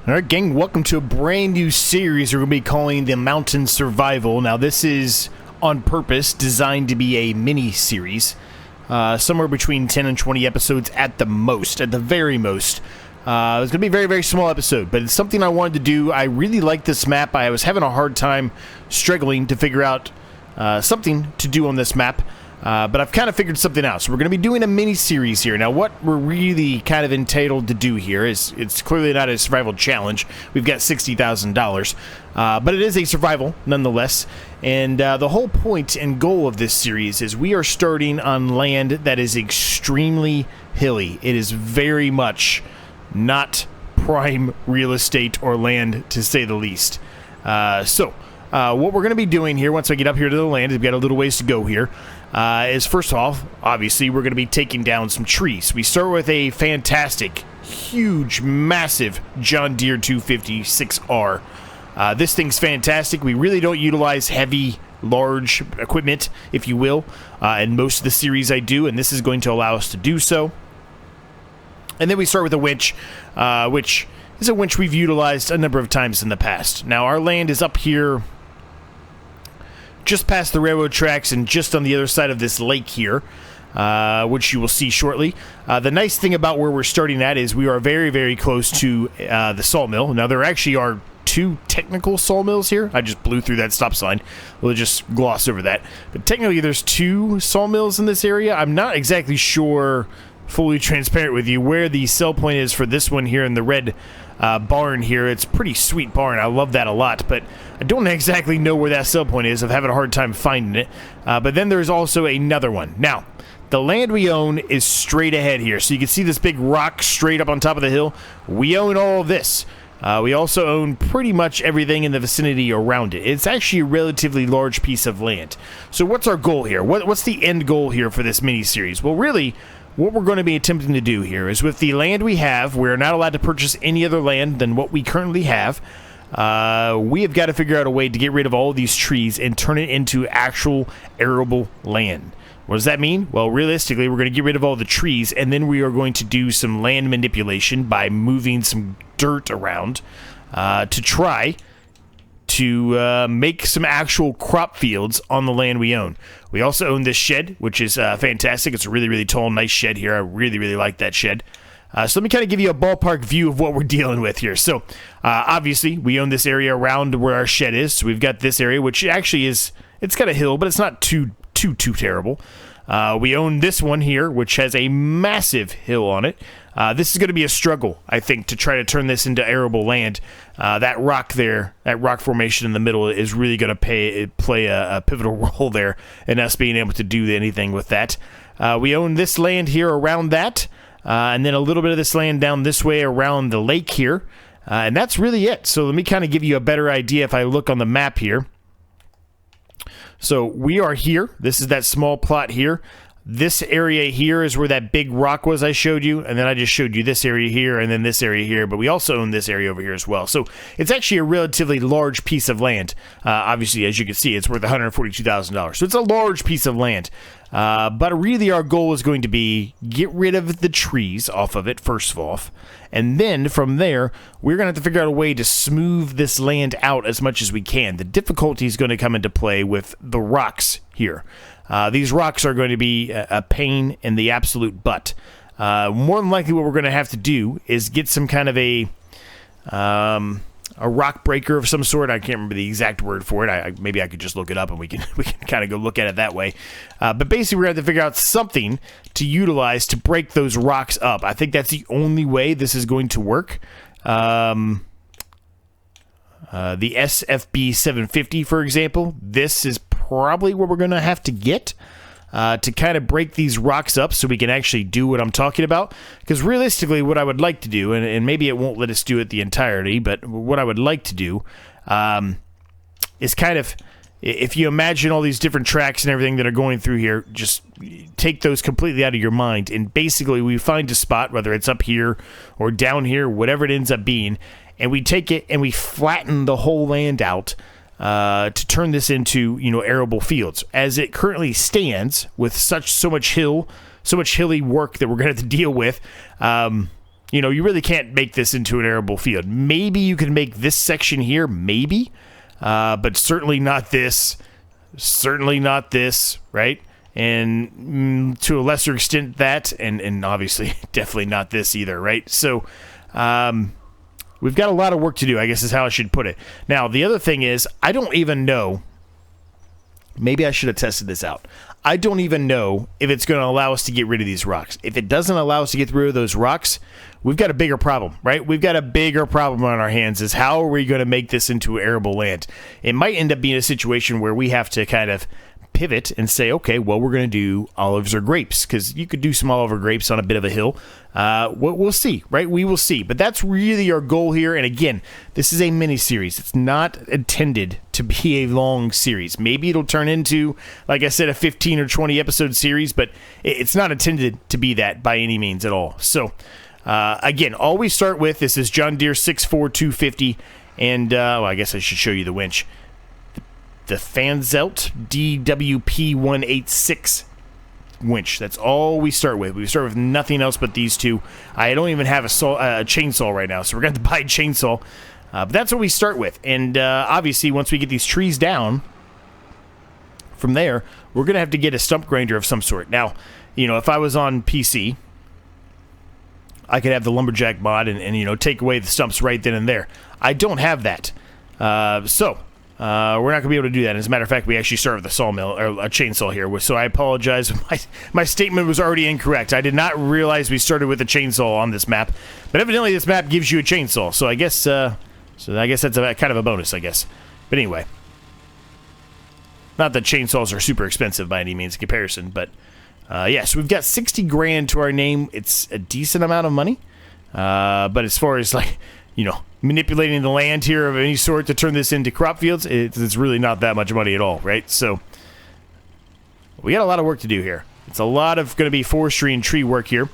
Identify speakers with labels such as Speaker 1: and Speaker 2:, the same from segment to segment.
Speaker 1: Alright gang, welcome to a brand new series we're going to be calling the Mountain Survival. Now this is on purpose designed to be a mini-series, somewhere between 10 and 20 episodes at the most, at the very most. It's going to be a very, very small episode, but it's something I wanted to do. I really like this map. I was having a hard time struggling to figure out something to do on this map. But I've kind of figured something out. So we're going to be doing a mini-series here. Now, what we're really kind of entitled to do here is, it's clearly not a survival challenge. We've got $60,000. But it is a survival, nonetheless. And the whole point and goal of this series is we are starting on land that is extremely hilly. It is very much not prime real estate or land, to say the least. What we're going to be doing here, once I get up here to the land, we've got a little ways to go here, is first off, obviously, we're going to be taking down some trees. We start with a fantastic, huge, massive John Deere 256R. This thing's fantastic. We really don't utilize heavy, large equipment, if you will, in most of the series I do, and this is going to allow us to do so. And then we start with a winch, which is a winch we've utilized a number of times in the past. Now, our land is up here just past the railroad tracks and just on the other side of this lake here, which you will see shortly. The nice thing about where we're starting at is we are very, very close to the sawmill. Now, there actually are two technical sawmills here. I just blew through that stop sign. We'll just gloss over that. But technically, there's two sawmills in this area. I'm not exactly sure, fully transparent with you, where the sell point is for this one here in the red barn here. It's a pretty sweet barn. I love that a lot, but I don't exactly know where that sell point is. I'm having a hard time finding it. But then there's also another one. Now, the land we own is straight ahead here. So you can see this big rock straight up on top of the hill. We own all of this. We also own pretty much everything in the vicinity around it. It's actually a relatively large piece of land. So what's our goal here? What's the end goal here for this mini-series? Well, really, what we're going to be attempting to do here is, with the land we have, we're not allowed to purchase any other land than what we currently have. We have got to figure out a way to get rid of all of these trees and turn it into actual arable land. What does that mean? Well, realistically, we're going to get rid of all the trees, and then we are going to do some land manipulation by moving some dirt around to try to make some actual crop fields on the land we own. We also own this shed, which is fantastic. It's a really, really tall, nice shed here. I really, really like that shed. So let me kind of give you a ballpark view of what we're dealing with here. So obviously, we own this area around where our shed is. So we've got this area, which actually is, it's got a hill, but it's not too terrible. We own this one here, which has a massive hill on it. This is going to be a struggle, I think, to try to turn this into arable land. That rock there, that rock formation in the middle, is really going to play a pivotal role there in us being able to do anything with that. We own this land here around that, and then a little bit of this land down this way around the lake here. And that's really it. So let me kind of give you a better idea if I look on the map here. So we are here. This is that small plot here. This area here is where that big rock was I showed you, and then I just showed you this area here and then this area here, but we also own this area over here as well. So it's actually a relatively large piece of land. Obviously, as you can see, it's worth $142,000. So it's a large piece of land. But really our goal is going to be get rid of the trees off of it, first of all. And then from there, we're going to have to figure out a way to smooth this land out as much as we can. The difficulty is going to come into play with the rocks here. These rocks are going to be a pain in the absolute butt. More than likely what we're going to have to do is get some kind of a rock breaker of some sort. I can't remember the exact word for it. Maybe I could just look it up and we can kind of go look at it that way. But basically, we're going to have to figure out something to utilize to break those rocks up. I think that's the only way this is going to work. The SFB 750, for example, this is probably what we're going to have to get to kind of break these rocks up so we can actually do what I'm talking about. Because realistically, what I would like to do, and maybe it won't let us do it the entirety, but what I would like to do is kind of, if you imagine all these different tracks and everything that are going through here, just take those completely out of your mind. And basically, we find a spot, whether it's up here or down here, whatever it ends up being, and we take it and we flatten the whole land out to turn this into, arable fields. As it currently stands, with so much hilly work that we're going to have to deal with, you know, you really can't make this into an arable field. Maybe you can make this section here, maybe, but certainly not this. Certainly not this, right? And to a lesser extent that, and obviously definitely not this either, right? So we've got a lot of work to do, I guess is how I should put it. Now, the other thing is, I don't even know, maybe I should have tested this out. I don't even know if it's going to allow us to get rid of these rocks. If it doesn't allow us to get rid of those rocks, we've got a bigger problem, right? We've got a bigger problem on our hands is how are we going to make this into arable land? It might end up being a situation where we have to kind of pivot and say, okay, well, we're going to do olives or grapes, because you could do some olive or grapes on a bit of a hill. We'll see, right? We will see. But that's really our goal here. And again, this is a mini series. It's not intended to be a long series. Maybe it'll turn into, like I said, a 15 or 20 episode series, but it's not intended to be that by any means at all. So again, all we start with, this is John Deere 64250, and well, I guess I should show you the winch. The Fanzelt DWP186 winch. That's all we start with. We start with nothing else but these two. I don't even have a chainsaw right now, so we're going to have to buy a chainsaw. But that's what we start with. And obviously, once we get these trees down, from there, we're going to have to get a stump grinder of some sort. Now, you know, if I was on PC, I could have the lumberjack mod and you know, take away the stumps right then and there. I don't have that. We're not going to be able to do that. As a matter of fact, we actually start with a sawmill, or a chainsaw here. So I apologize. My statement was already incorrect. I did not realize we started with a chainsaw on this map. But evidently this map gives you a chainsaw. So I guess that's kind of a bonus, I guess. But anyway. Not that chainsaws are super expensive by any means in comparison. But yes, we've got 60 grand to our name. It's a decent amount of money. But as far as, like, you know, manipulating the land here of any sort to turn this into crop fields, it's really not that much money at all, right? So we got a lot of work to do here. It's a lot of going to be forestry and tree work here.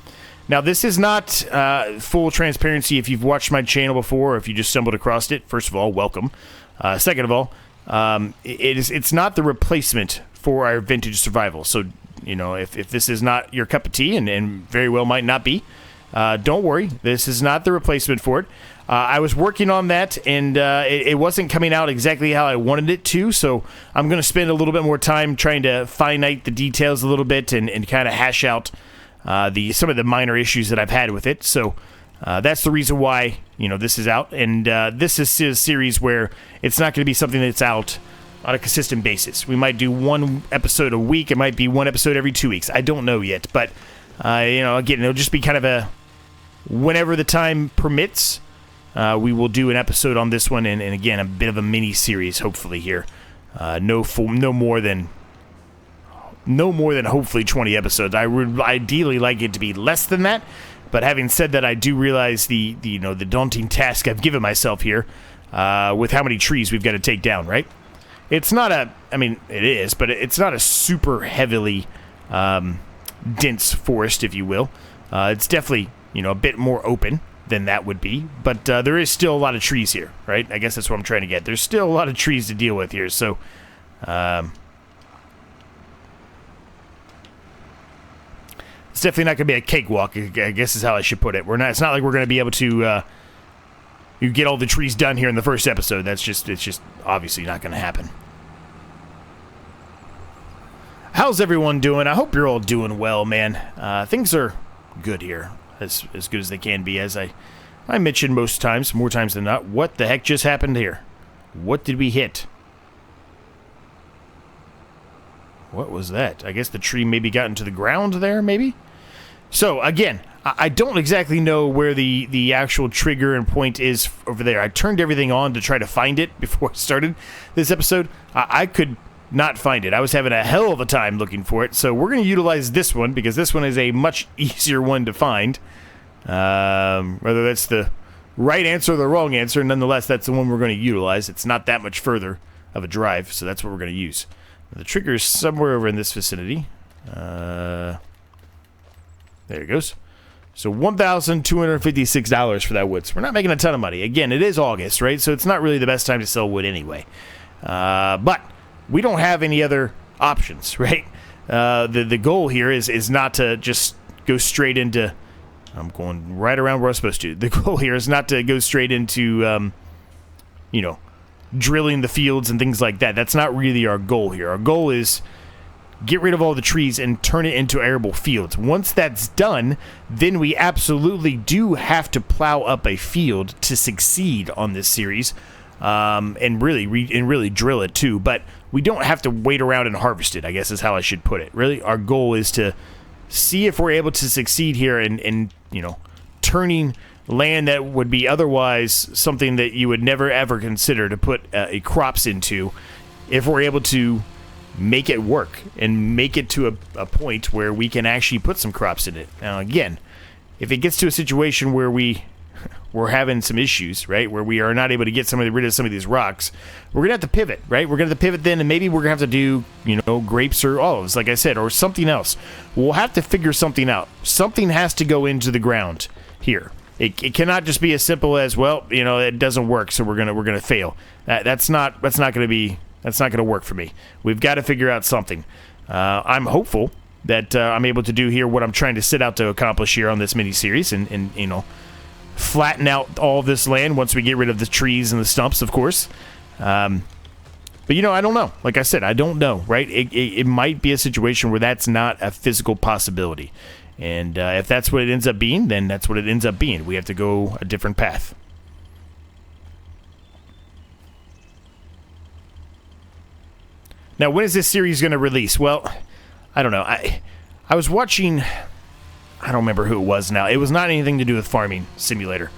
Speaker 1: Now, this is not full transparency. If you've watched my channel before, or if you just stumbled across it, first of all, welcome. Second of all, it's not the replacement for our vintage survival. So, you know, if this is not your cup of tea, and very well might not be, don't worry. This is not the replacement for it. I was working on that, and it wasn't coming out exactly how I wanted it to, so I'm going to spend a little bit more time trying to finite the details a little bit and kind of hash out some of the minor issues that I've had with it. So that's the reason why, you know, this is out, and this is a series where it's not going to be something that's out on a consistent basis. We might do one episode a week. It might be one episode every 2 weeks. I don't know yet, but you know, again, it'll just be kind of a whenever the time permits. We will do an episode on this one, and again, a bit of a mini series, hopefully here. No more than hopefully 20 episodes. I would ideally like it to be less than that, but having said that, I do realize the daunting task I've given myself here with how many trees we've got to take down. Right? It's not it is, but it's not a super heavily dense forest, if you will. It's definitely, you know, a bit more open than that would be, but there is still a lot of trees here, right? I guess that's what I'm trying to get. There's still a lot of trees to deal with here, so it's definitely not going to be a cakewalk, I guess is how I should put it. It's not like we're going to be able to you get all the trees done here in the first episode. It's just obviously not going to happen. How's everyone doing? I hope you're all doing well, man. Things are good here. As good as they can be, as I mentioned most times, more times than not. What the heck just happened here? What did we hit? What was that? I guess the tree maybe got into the ground there, maybe? So, again, I don't exactly know where the actual trigger and point is over there. I turned everything on to try to find it before I started this episode. I could not find it. I was having a hell of a time looking for it, so we're going to utilize this one, because this one is a much easier one to find. Whether that's the right answer or the wrong answer, nonetheless, that's the one we're going to utilize. It's not that much further of a drive, so that's what we're going to use. The trigger is somewhere over in this vicinity. There it goes. So $1,256 for that wood. So we're not making a ton of money. Again, it is August, right? So it's not really the best time to sell wood anyway. But we don't have any other options, right? The goal here is not to just go straight into I'm going right around where I'm supposed to. The goal here is not to go straight into, you know, drilling the fields and things like that. That's not really our goal here. Our goal is get rid of all the trees and turn it into arable fields. Once that's done, then we absolutely do have to plow up a field to succeed on this series, and really drill it too. But we don't have to wait around and harvest it, I guess is how I should put it. Really, our goal is to see if we're able to succeed here in you know, turning land that would be otherwise something that you would never ever consider to put crops into, if we're able to make it work and make it to a point where we can actually put some crops in it. Now again, if it gets to a situation where we're having some issues, right, where we are not able to get rid of some of these rocks, we're gonna have to pivot, right? We're gonna have to pivot then, and maybe we're gonna have to do, you know, grapes or olives, like I said, or something else. We'll have to figure something out. Something has to go into the ground here. It cannot just be as simple as, well, you know, it doesn't work, so we're gonna fail. That's not gonna work for me. We've got to figure out something. I'm hopeful that I'm able to do here what I'm trying to set out to accomplish here on this mini-series, and you know, flatten out all of this land once we get rid of the trees and the stumps, of course. But you know, I don't know. Like I said, I don't know, right? It might be a situation where that's not a physical possibility. And if that's what it ends up being, then that's what it ends up being. We have to go a different path. Now, when is this series going to release? Well, I don't know. I was watching, I don't remember who it was now. It was not anything to do with Farming Simulator.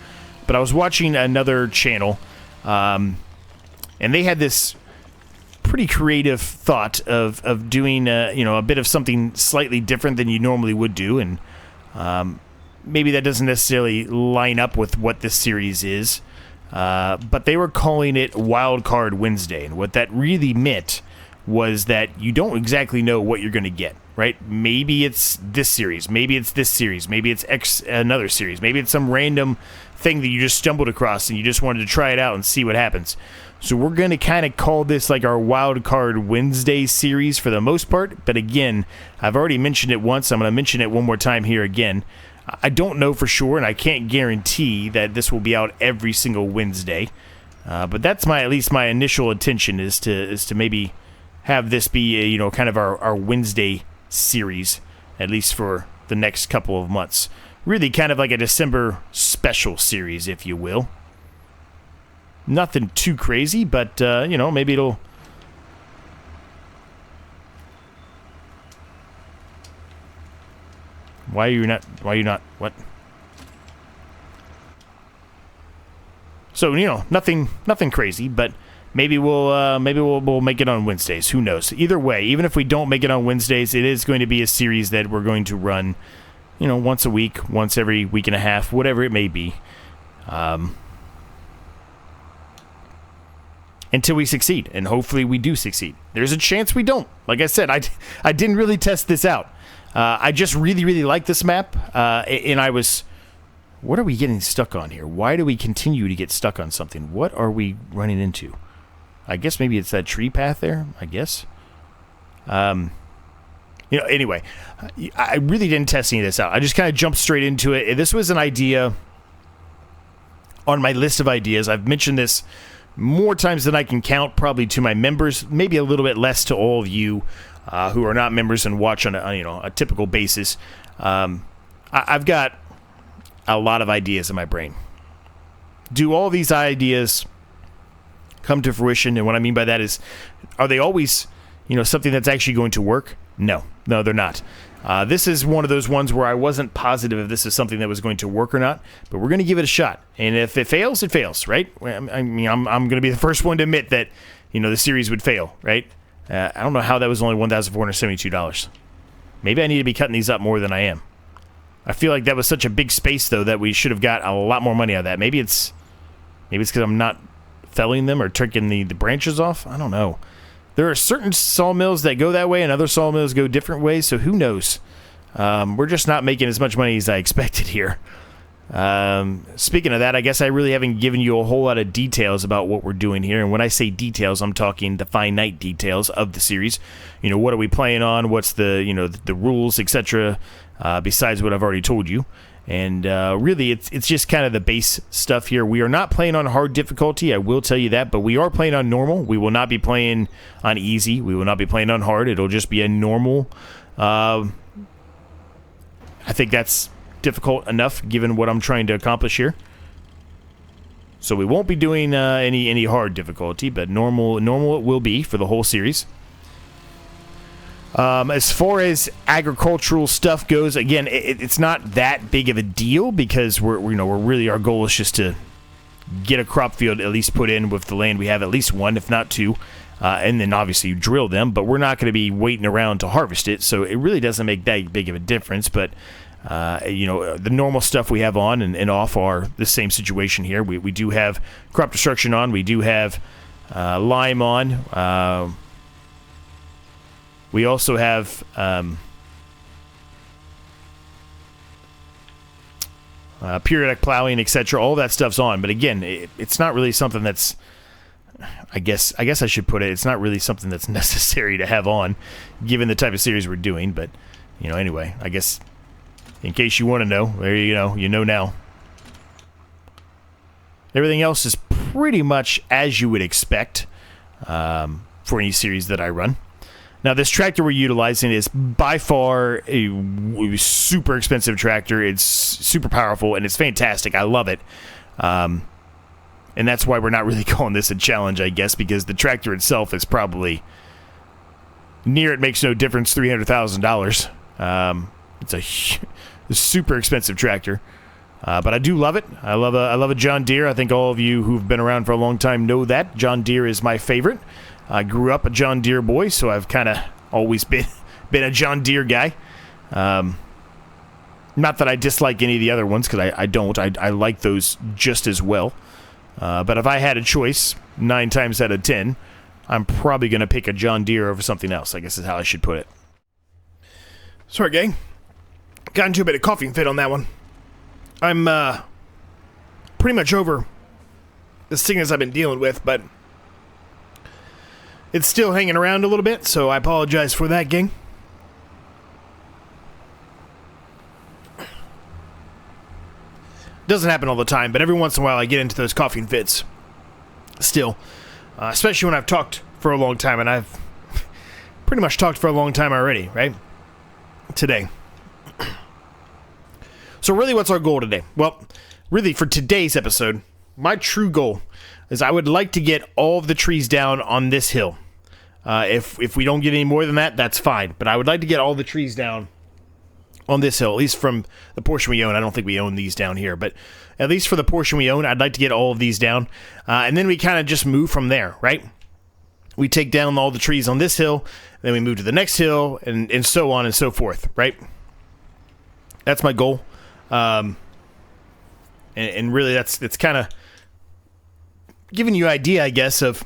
Speaker 1: But I was watching another channel, and they had this pretty creative thought of doing, you know, a bit of something slightly different than you normally would do. And maybe that doesn't necessarily line up with what this series is. But they were calling it Wild Card Wednesday. And what that really meant was that you don't exactly know what you're going to get, right? Maybe it's this series, maybe it's this series, maybe it's another series, maybe it's some random thing that you just stumbled across and you just wanted to try it out and see what happens. So we're going to kind of call this like our Wild Card Wednesday series for the most part. But again, I've already mentioned it once. I'm going to mention it one more time here again. I don't know for sure, and I can't guarantee that this will be out every single Wednesday. But that's at least my initial intention is to maybe have this be a, you know, kind of our Wednesday series, at least for the next couple of months. Really kind of like a December special series, if you will. Nothing too crazy, but, you know, maybe it'll... Why are you not, what? So, you know, nothing crazy, but maybe we'll make it on Wednesdays. Who knows? Either way, even if we don't make it on Wednesdays, it is going to be a series that we're going to run, you know, once a week, once every week and a half, whatever it may be, until we succeed, and hopefully we do succeed. There's a chance we don't. Like I said, I didn't really test this out. I just really like this map, and I was... What are we getting stuck on here? Why do we continue to get stuck on something? What are we running into? I guess maybe it's that tree path there, I guess. You know, anyway, I really didn't test any of this out. I just kind of jumped straight into it. This was an idea on my list of ideas. I've mentioned this more times than I can count, probably to my members, maybe a little bit less to all of you who are not members and watch on a typical basis. I've got a lot of ideas in my brain. Do all these ideas come to fruition? And what I mean by that is, are they always, you know, something that's actually going to work? No, they're not. This is one of those ones where I wasn't positive if this is something that was going to work or not, but we're going to give it a shot. And if it fails, it fails, right? I mean, I'm going to be the first one to admit that, you know, the series would fail, right? I don't know how that was only $1,472. Maybe I need to be cutting these up more than I am. I feel like that was such a big space, though, that we should have got a lot more money out of that. Maybe it's because I'm not felling them or taking the branches off. I don't know. There are certain sawmills that go that way and other sawmills go different ways, so who knows? We're just not making as much money as I expected here. Speaking of that, I guess I really haven't given you a whole lot of details about what we're doing here. And when I say details, I'm talking the finite details of the series. You know, what are we playing on? What's the rules, etc., besides what I've already told you. And really, it's just kind of the base stuff here. We are not playing on hard difficulty, I will tell you that, but we are playing on normal. We will not be playing on easy. We will not be playing on hard. It'll just be a normal. I think that's difficult enough given what I'm trying to accomplish here. So we won't be doing any hard difficulty, but normal it will be for the whole series. As far as agricultural stuff goes, again, it's not that big of a deal because we're really, our goal is just to get a crop field at least put in with the land we have, at least one, if not two, and then obviously you drill them. But we're not going to be waiting around to harvest it, so it really doesn't make that big of a difference. But the normal stuff we have on and off are the same situation here. We do have crop destruction on. We do have lime on. We also have periodic plowing, etc. All that stuff's on, but again, it's not really something that's. I guess I should put it. It's not really something that's necessary to have on, given the type of series we're doing. But anyway, I guess in case you want to know, there you go. You know now. Everything else is pretty much as you would expect for any series that I run. Now, this tractor we're utilizing is by far a super expensive tractor. It's super powerful, and it's fantastic. I love it. And that's why we're not really calling this a challenge, I guess, because the tractor itself is probably near, it makes no difference, $300,000. It's a super expensive tractor. But I do love it. I love a John Deere. I think all of you who've been around for a long time know that. John Deere is my favorite. I grew up a John Deere boy, so I've kind of always been a John Deere guy. Not that I dislike any of the other ones, because I don't. I like those just as well. But if I had a choice, 9 times out of 10, I'm probably going to pick a John Deere over something else, I guess is how I should put it. Sorry, gang. Got into a bit of coughing fit on that one. I'm pretty much over the sickness I've been dealing with, but it's still hanging around a little bit, so I apologize for that, gang. Doesn't happen all the time, but every once in a while I get into those coughing fits. Still. Especially when I've talked for a long time, and I've pretty much talked for a long time already, right? Today. So really, what's our goal today? Well, really, for today's episode, my true goal is I would like to get all of the trees down on this hill. If we don't get any more than that, that's fine. But I would like to get all the trees down on this hill, at least from the portion we own. I don't think we own these down here, but at least for the portion we own, I'd like to get all of these down. And then we kind of just move from there, right? We take down all the trees on this hill, then we move to the next hill, and so on and so forth, right? That's my goal. And really, that's kind of giving you an idea, I guess, of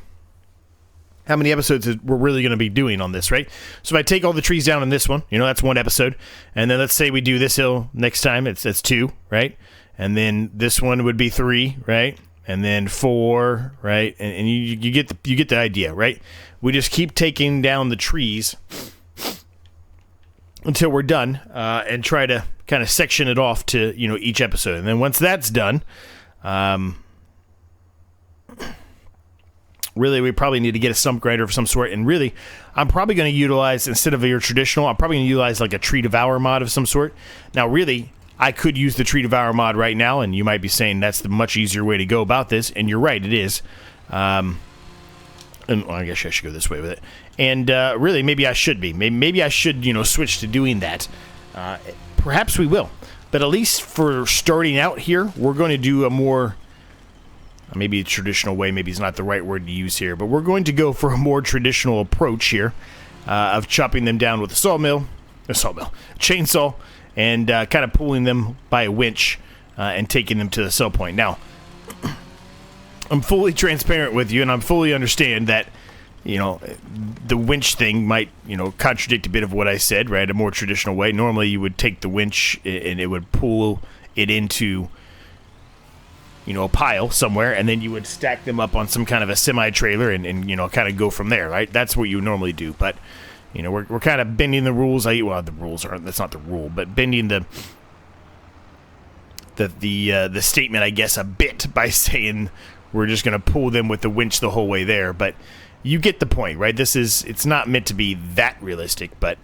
Speaker 1: how many episodes we're really going to be doing on this, right? So if I take all the trees down on this one, that's one episode. And then let's say we do this hill next time, that's 2, right? And then this one would be 3, right? And then 4, right? And you get the idea, right? We just keep taking down the trees until we're done, and try to kind of section it off to each episode. And then once that's done, really, we probably need to get a stump grinder of some sort. And really, I'm probably going to utilize, instead of your traditional, I'm probably going to utilize like a tree devour mod of some sort. Now, really, I could use the tree devour mod right now, and you might be saying that's the much easier way to go about this. And you're right, it is. And well, I guess I should go this way with it. And really, maybe I should be. Maybe I should, switch to doing that. Perhaps we will. But at least for starting out here, we're going to do a more, maybe a traditional way, maybe it's not the right word to use here, but we're going to go for a more traditional approach here of chopping them down with a chainsaw, and kind of pulling them by a winch and taking them to the sell point. Now, I'm fully transparent with you, and I fully understand that, the winch thing might, contradict a bit of what I said, right? A more traditional way. Normally, you would take the winch and it would pull it into, a pile somewhere, and then you would stack them up on some kind of a semi-trailer and kind of go from there, right? That's what you normally do. But, we're kind of bending the rules. The rules aren't, that's not the rule, but bending the the statement, I guess, a bit by saying we're just going to pull them with the winch the whole way there. But you get the point, right? It's not meant to be that realistic, but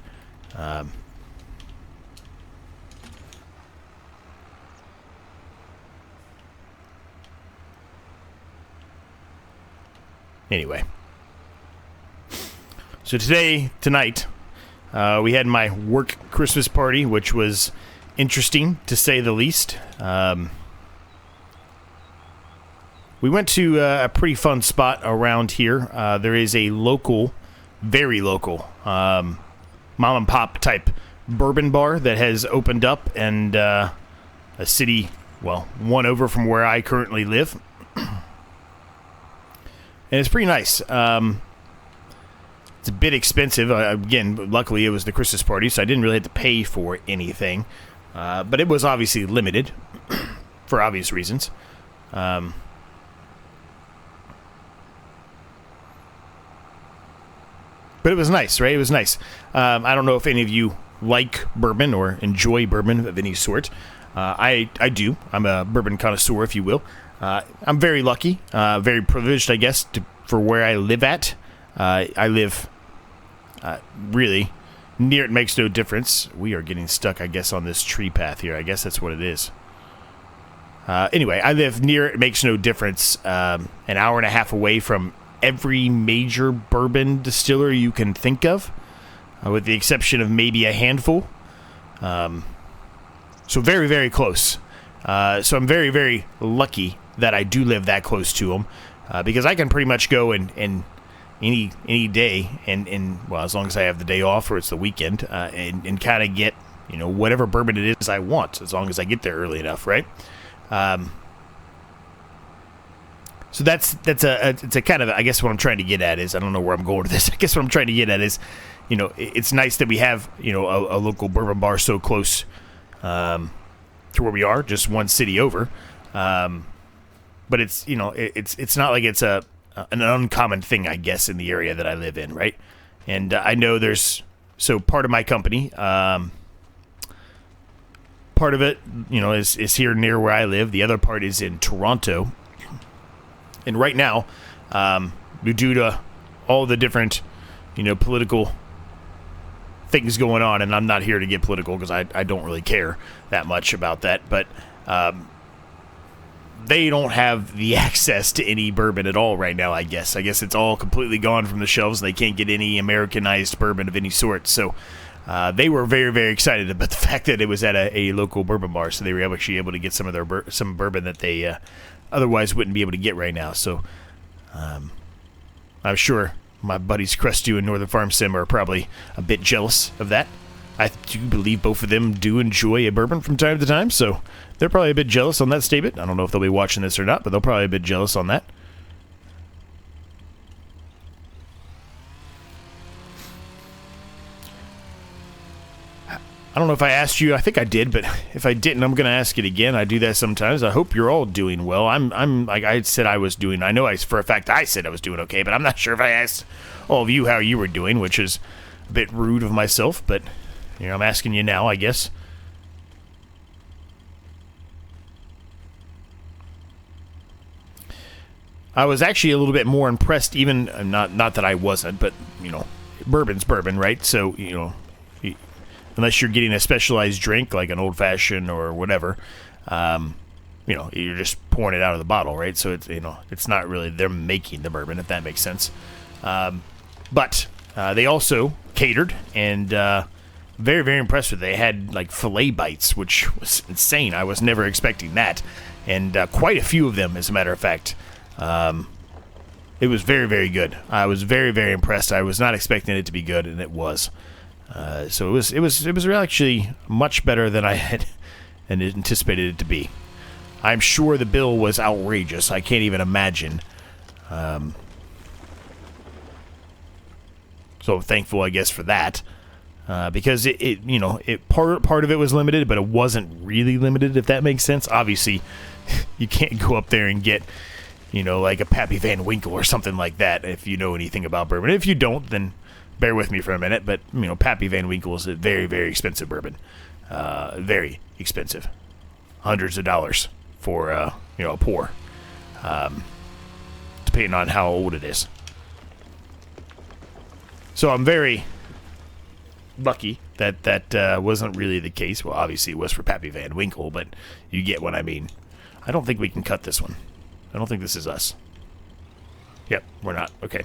Speaker 1: anyway. So tonight, we had my work Christmas party, which was interesting to say the least. We went to a pretty fun spot around here. There is a local, very local, mom and pop type bourbon bar that has opened up, and a city, well, one over from where I currently live. And it's pretty nice. It's a bit expensive. Again, luckily it was the Christmas party, so I didn't really have to pay for anything. But it was obviously limited for obvious reasons. But it was nice, right? It was nice. I don't know if any of you like bourbon or enjoy bourbon of any sort. I do. I'm a bourbon connoisseur, if you will. I'm very lucky, very privileged, I guess, for where I live at. I live really near, it makes no difference. We are getting stuck, I guess, on this tree path here. I guess that's what it is. Anyway, I live near, it makes no difference, an hour and a half away from every major bourbon distiller you can think of, with the exception of maybe a handful. So very, very close. So I'm very, very lucky that I do live that close to them, because I can pretty much go and any day, and well, as long as I have the day off or it's the weekend, and kind of get, whatever bourbon it is I want, as long as I get there early enough, right? So it's a kind of, I guess what I'm trying to get at is, I don't know where I'm going with this. I guess what I'm trying to get at is, it's nice that we have, a local bourbon bar so close to where we are, just one city over. But it's, it's not like it's an uncommon thing, I guess, in the area that I live in, right? And I know so part of my company, part of it, is here near where I live. The other part is in Toronto. And right now, due to all the different, political things going on, and I'm not here to get political because I don't really care that much about that, but they don't have the access to any bourbon at all right now, I guess. I guess it's all completely gone from the shelves. They can't get any Americanized bourbon of any sort. So they were very, very excited about the fact that it was at a local bourbon bar, so they were actually able to get some of their some bourbon that they otherwise wouldn't be able to get right now. So I'm sure my buddies Crestu and Northern Farm Sim are probably a bit jealous of that. I do believe both of them do enjoy a bourbon from time to time, so they're probably a bit jealous on that statement. I don't know if they'll be watching this or not, but they'll probably be a bit jealous on that. I don't know if I asked you. I think I did, but if I didn't, I'm going to ask it again. I do that sometimes. I hope you're all doing well. I'm like I said I was doing. I know for a fact I said I was doing okay, but I'm not sure if I asked all of you how you were doing, which is a bit rude of myself, but I'm asking you now, I guess. I was actually a little bit more impressed, even not that I wasn't, but bourbon's bourbon, right? So unless you're getting a specialized drink like an old fashioned or whatever, you're just pouring it out of the bottle, right? So it's it's not really them making the bourbon, if that makes sense. But they also catered, and very, very impressed with it. They had like fillet bites, which was insane. I was never expecting that, and quite a few of them, as a matter of fact. It was very, very good. I was very, very impressed. I was not expecting it to be good, and it was. So it was really actually much better than I had anticipated it to be. I'm sure the bill was outrageous. I can't even imagine. So I'm thankful, I guess, for that. Because part of it was limited, but it wasn't really limited, if that makes sense. Obviously, you can't go up there and get, like a Pappy Van Winkle or something like that if you know anything about bourbon. If you don't, then bear with me for a minute. But, Pappy Van Winkle is a very, very expensive bourbon. Very expensive. hundreds of dollars for a pour, depending on how old it is. So I'm very lucky that that wasn't really the case. Well, obviously it was for Pappy Van Winkle, but you get what I mean. I don't think we can cut this one. I don't think this is us. Yep, we're not. Okay.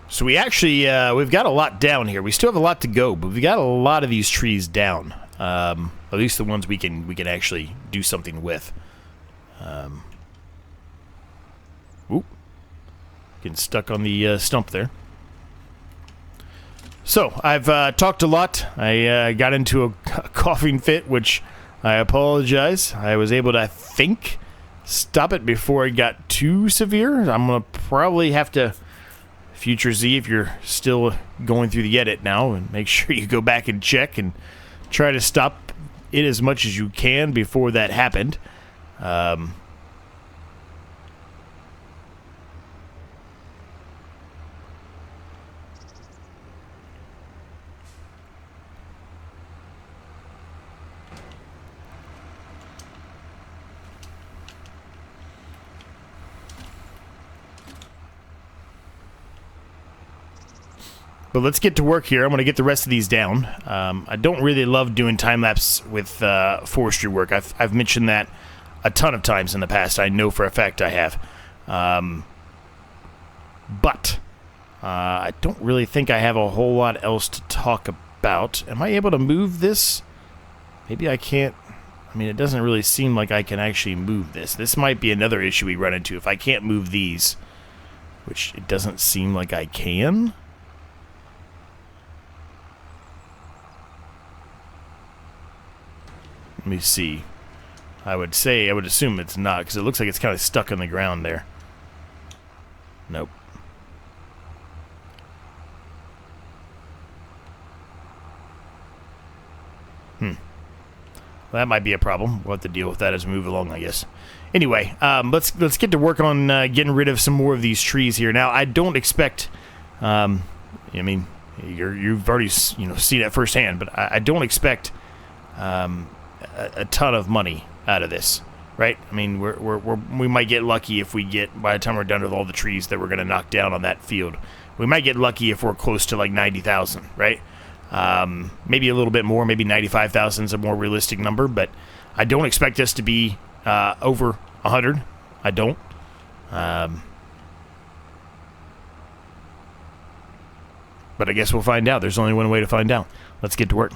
Speaker 1: So we actually, we've got a lot down here. We still have a lot to go, but we've got a lot of these trees down. At least the ones we can actually do something with. Oop. Getting stuck on the stump there. So, I've talked a lot. I got into a coughing fit, which I apologize. I was able to, I think, stop it before it got too severe. I'm going to probably have to... Future Z, if you're still going through the edit now, and make sure you go back and check and try to stop it as much as you can before that happened. But let's get to work here. I'm going to get the rest of these down. I don't really love doing time-lapse with forestry work. I've mentioned that a ton of times in the past. I know for a fact I have. But I don't really think I have a whole lot else to talk about. Am I able to move this? Maybe I can't. I mean, it doesn't really seem like I can actually move this. This might be another issue we run into. If I can't move these, which it doesn't seem like I can. Let me see. I would assume it's not, because it looks like it's kind of stuck in the ground there. Nope. Well, that might be a problem. We'll have to deal with that as we move along, I guess. Anyway, let's get to work on getting rid of some more of these trees here. Now, I don't expect... I mean, you've already seen it firsthand, but I don't expect... a ton of money out of this, right? I mean, we might get lucky if we get, by the time we're done with all the trees that we're going to knock down on that field, we might get lucky if we're close to like 90,000, right? Maybe a little bit more, maybe 95,000 is a more realistic number, but I don't expect us to be over 100. I don't. But I guess we'll find out. There's only one way to find out. Let's get to work.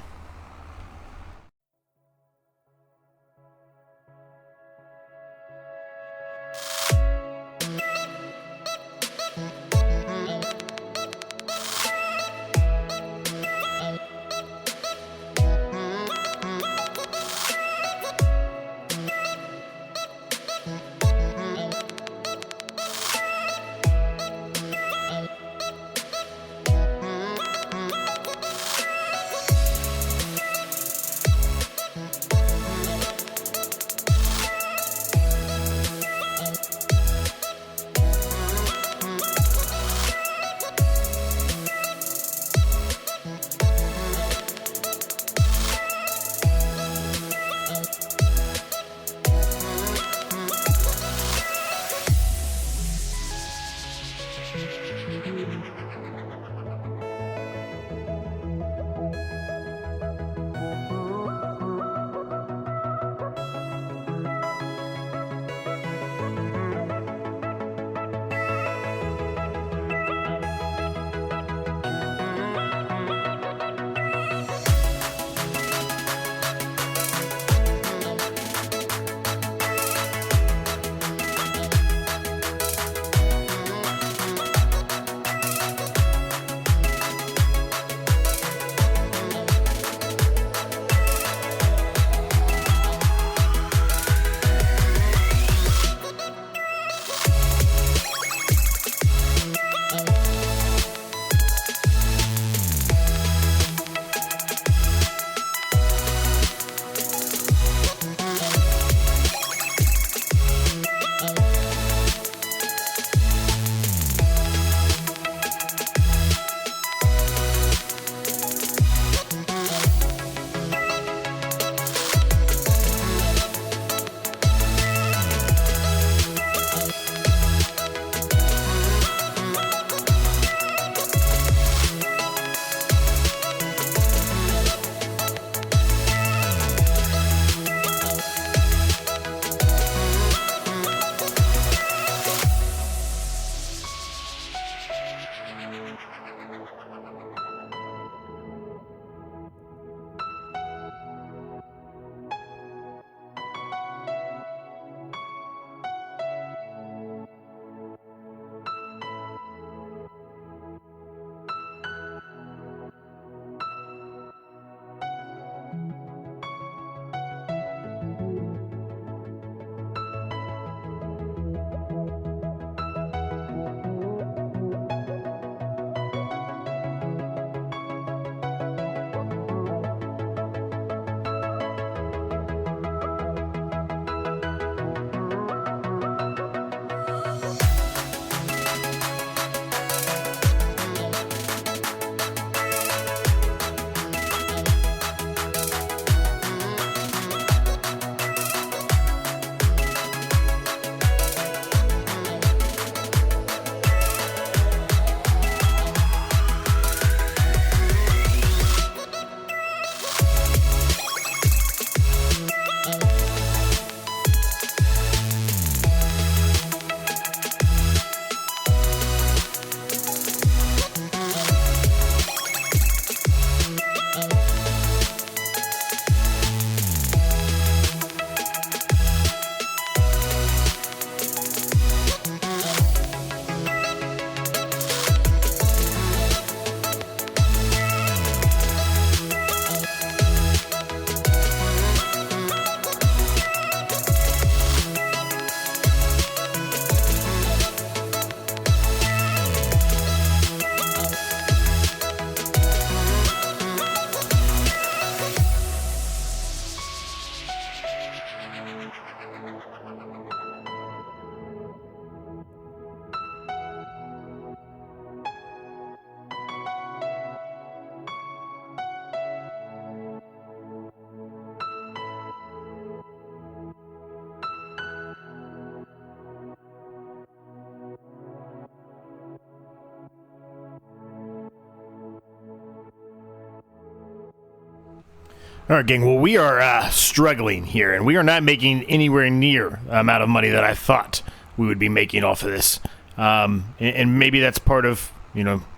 Speaker 1: All right, gang. Well, we are struggling here, and we are not making anywhere near the amount of money that I thought we would be making off of this. And maybe that's part of,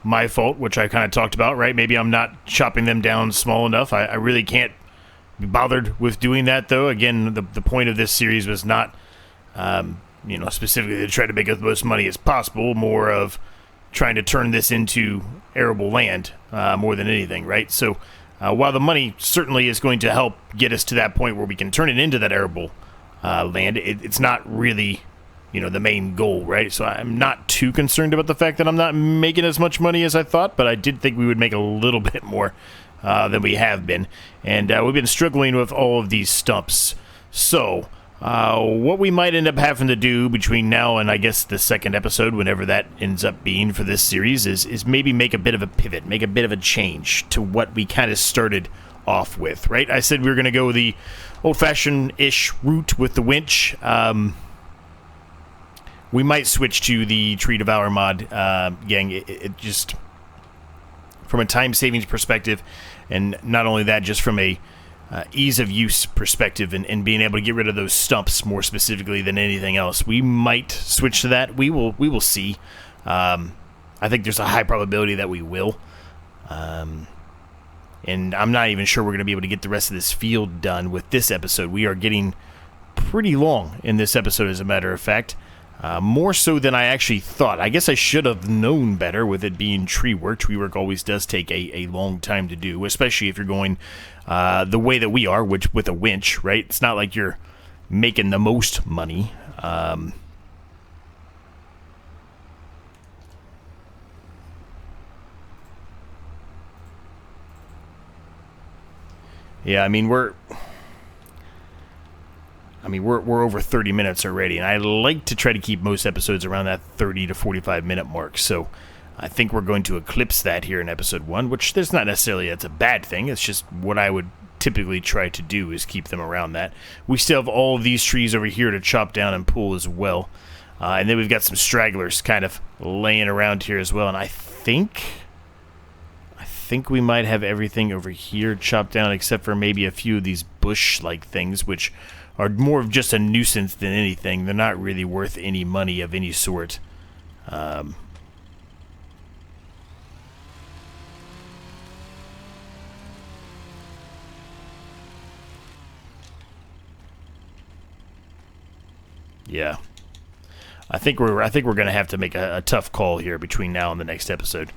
Speaker 1: my fault, which I kind of talked about, right? Maybe I'm not chopping them down small enough. I really can't be bothered with doing that, though. Again, the point of this series was not, specifically to try to make as much money as possible, more of trying to turn this into arable land more than anything, right? So while the money certainly is going to help get us to that point where we can turn it into that arable land, it's not really, the main goal, right? So I'm not too concerned about the fact that I'm not making as much money as I thought, but I did think we would make a little bit more than we have been. And we've been struggling with all of these stumps. So what we might end up having to do between now and I guess the second episode, whenever that ends up being for this series, is maybe make a bit of a pivot, make a bit of a change to what we kind of started off with, right? I said we were going to go the old-fashioned-ish route with the winch. We might switch to the Tree Devour mod, gang. It just, from a time savings perspective, and not only that, just from a ease of use perspective and being able to get rid of those stumps more specifically than anything else, we might switch to that. We will see. I think there's a high probability that we will. And I'm not even sure we're going to be able to get the rest of this field done with this episode. We are getting pretty long in this episode, as a matter of fact. More so than I actually thought. I guess I should have known better with it being tree work. Tree work always does take a long time to do, especially if you're going the way that we are, which with a winch, right? It's not like you're making the most money. Yeah, we're over 30 minutes already, and I like to try to keep most episodes around that 30 to 45 minute mark, so I think we're going to eclipse that here in episode 1, which there's not necessarily that's a bad thing. It's just what I would typically try to do is keep them around that. We still have all of these trees over here to chop down and pull as well, and then we've got some stragglers kind of laying around here as well, and I think we might have everything over here chopped down except for maybe a few of these bush-like things, which are more of just a nuisance than anything. They're not really worth any money of any sort. Yeah. I think we're going to have to make a tough call here between now and the next episode.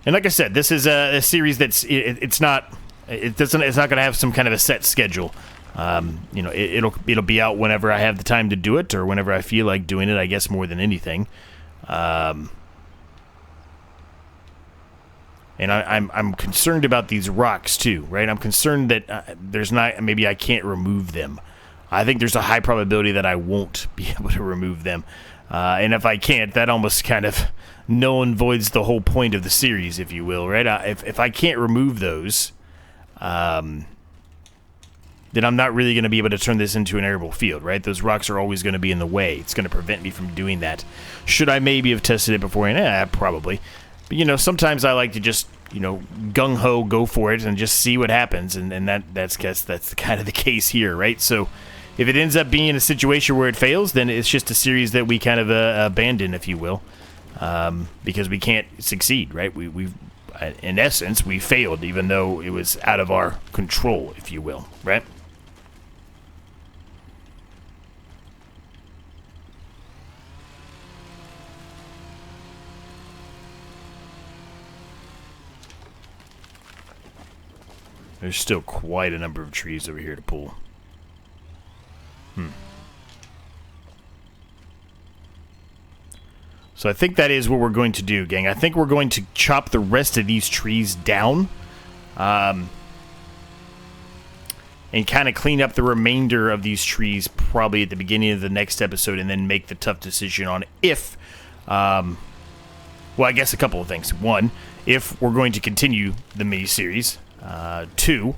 Speaker 1: And like I said, this is a series that's it's not going to have some kind of a set schedule. It'll be out whenever I have the time to do it, or whenever I feel like doing it, I guess, more than anything. And I'm concerned about these rocks too, right? I'm concerned that maybe I can't remove them. I think there's a high probability that I won't be able to remove them. And if I can't, that almost kind of null and voids the whole point of the series, if you will, right? If I can't remove those, then I'm not really going to be able to turn this into an arable field, right? Those rocks are always going to be in the way. It's going to prevent me from doing that. Should I maybe have tested it beforehand? Probably. But, sometimes I like to just, gung-ho, go for it and just see what happens. And that's kind of the case here, right? So if it ends up being a situation where it fails, then it's just a series that we kind of abandon, if you will, because we can't succeed, right? We've in essence, we failed, even though it was out of our control, if you will, right? There's still quite a number of trees over here to pull. So I think that is what we're going to do, gang. I think we're going to chop the rest of these trees down, and kind of clean up the remainder of these trees probably at the beginning of the next episode, and then make the tough decision on if, well, I guess a couple of things. One, if we're going to continue the mini-series. Two,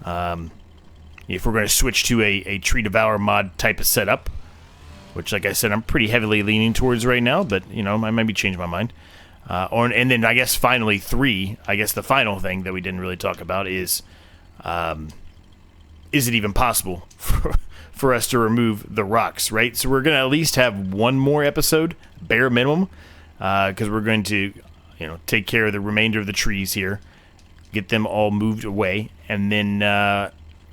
Speaker 1: if we're going to switch to a Tree Devour mod type of setup, which, like I said, I'm pretty heavily leaning towards right now, but, I might be changing my mind. And then I guess finally, 3, I guess the final thing that we didn't really talk about is is it even possible for us to remove the rocks, right? So we're going to at least have one more episode, bare minimum, because we're going to, take care of the remainder of the trees here, get them all moved away, and then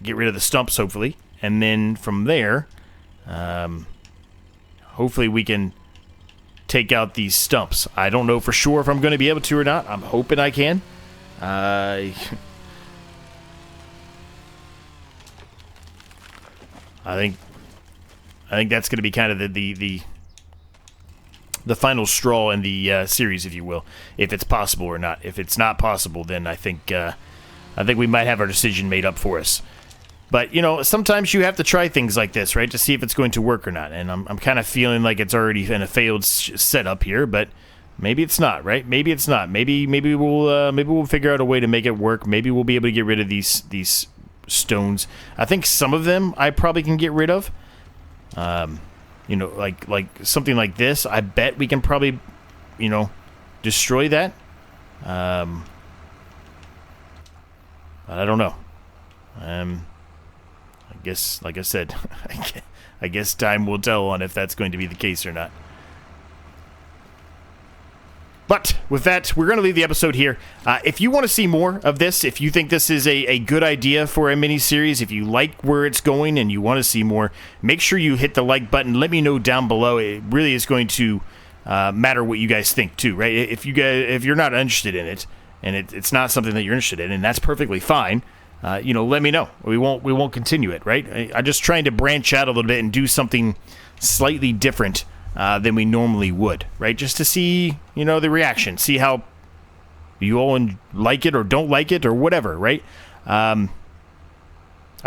Speaker 1: get rid of the stumps, hopefully. And then from there, hopefully we can take out these stumps. I don't know for sure if I'm going to be able to or not. I'm hoping I can. I think that's going to be kind of the final straw in the series, if you will, if it's possible or not. If it's not possible, then I think we might have our decision made up for us. But sometimes you have to try things like this, right, to see if it's going to work or not. And I'm kind of feeling like it's already in a failed setup here, but maybe it's not, right? Maybe it's not. Maybe we'll figure out a way to make it work. Maybe we'll be able to get rid of these stones. I think some of them I probably can get rid of. Like something like this. I bet we can probably, destroy that. But I don't know. I guess, like I said, I guess time will tell on if that's going to be the case or not. But with that, we're going to leave the episode here. If you want to see more of this, if you think this is a good idea for a mini-series, if you like where it's going and you want to see more, make sure you hit the like button. Let me know down below. It really is going to matter what you guys think too, right? If you're not interested in it, and it's not something that you're interested in, and that's perfectly fine, let me know. We won't continue it, right? I'm just trying to branch out a little bit and do something slightly different than we normally would, right? Just to see, the reaction, see how you all like it or don't like it or whatever, right? I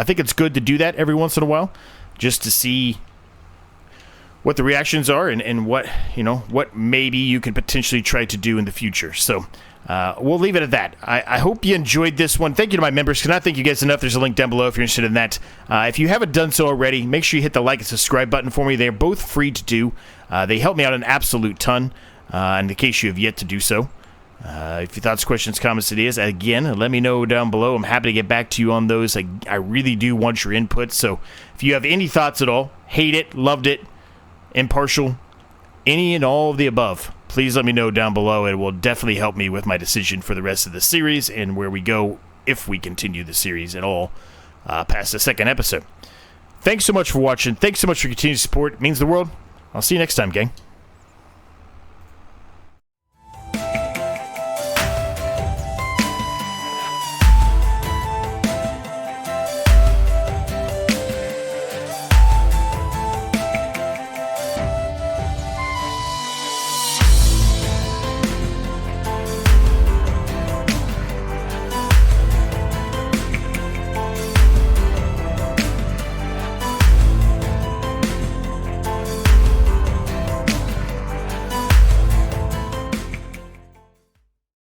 Speaker 1: think it's good to do that every once in a while, just to see what the reactions are and what, what maybe you can potentially try to do in the future. So we'll leave it at that. I hope you enjoyed this one. Thank you to my members. Cannot thank you guys enough. There's a link down below if you're interested in that. If you haven't done so already, make sure you hit the like and subscribe button for me. They're both free to do. They help me out an absolute ton, in case you have yet to do so. If you thoughts, questions, comments, ideas, again, let me know down below. I'm happy to get back to you on those. I really do want your input. So if you have any thoughts at all, hate it, loved it, impartial, any and all of the above, please let me know down below. It will definitely help me with my decision for the rest of the series and where we go if we continue the series at all past the second episode. Thanks so much for watching. Thanks so much for continued support. It means the world. I'll see you next time, gang.